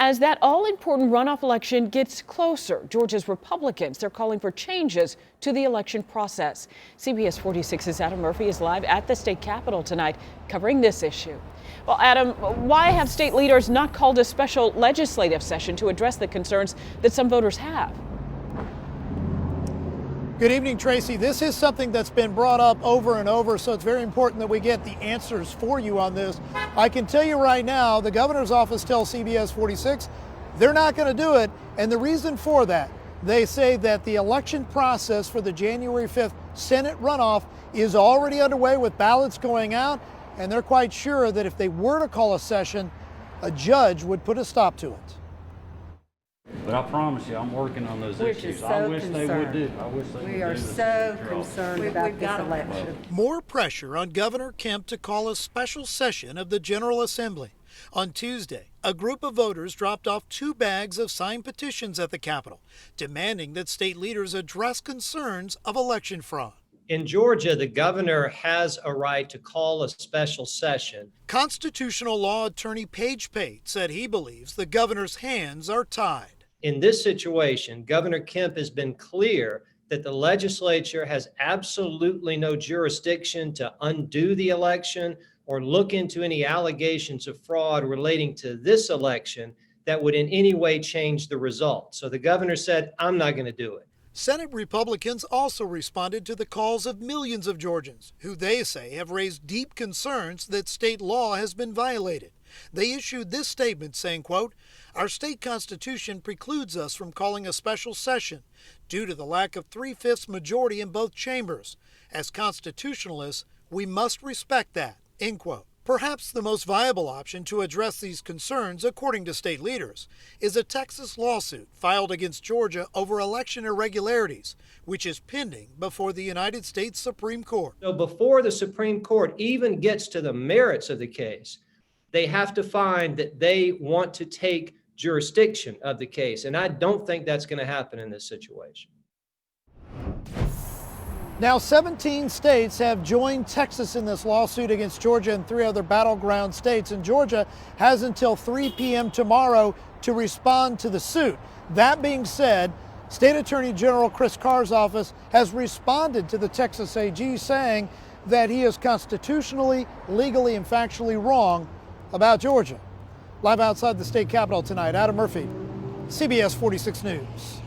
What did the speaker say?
As that all-important runoff election gets closer, Georgia's Republicans, they're calling for changes to the election process. CBS 46's Adam Murphy is live at the state capitol tonight covering this issue. Well, Adam, why have state leaders not called a special legislative session to address the concerns that some voters have? Good evening, Tracy. This is something that's been brought up over and over, so it's very important that we get the answers for you on this. I can tell you right now, the governor's office tells CBS 46 they're not going to do it, and the reason for that, they say that the election process for the January 5th Senate runoff is already underway with ballots going out, and they're quite sure that if they were to call a session, a judge would put a stop to it. But I promise you, I'm working on those issues. I wish they would do. I wish they would do. We are so concerned about this election. More pressure on Governor Kemp to call a special session of the General Assembly. On Tuesday, a group of voters dropped off 2 bags of signed petitions at the Capitol, demanding that state leaders address concerns of election fraud. In Georgia, the governor has a right to call a special session. Constitutional law attorney Paige Pate said he believes the governor's hands are tied. In this situation, Governor Kemp has been clear that the legislature has absolutely no jurisdiction to undo the election or look into any allegations of fraud relating to this election that would in any way change the result. So the governor said, I'm not going to do it. Senate Republicans also responded to the calls of millions of Georgians who they say have raised deep concerns that state law has been violated. They issued this statement saying, quote, "Our state constitution precludes us from calling a special session due to the lack of 3/5 majority in both chambers. As constitutionalists, we must respect that," end quote. Perhaps the most viable option to address these concerns, according to state leaders, is a Texas lawsuit filed against Georgia over election irregularities, which is pending before the United States Supreme Court. So before the Supreme Court even gets to the merits of the case, they have to find that they want to take jurisdiction of the case. And I don't think that's going to happen in this situation. Now, 17 states have joined Texas in this lawsuit against Georgia and 3 other battleground states, and Georgia has until 3 p.m. tomorrow to respond to the suit. That being said, State Attorney General Chris Carr's office has responded to the Texas AG, saying that he is constitutionally, legally, and factually wrong about Georgia. Live outside the state capitol tonight, Adam Murphy, CBS 46 News.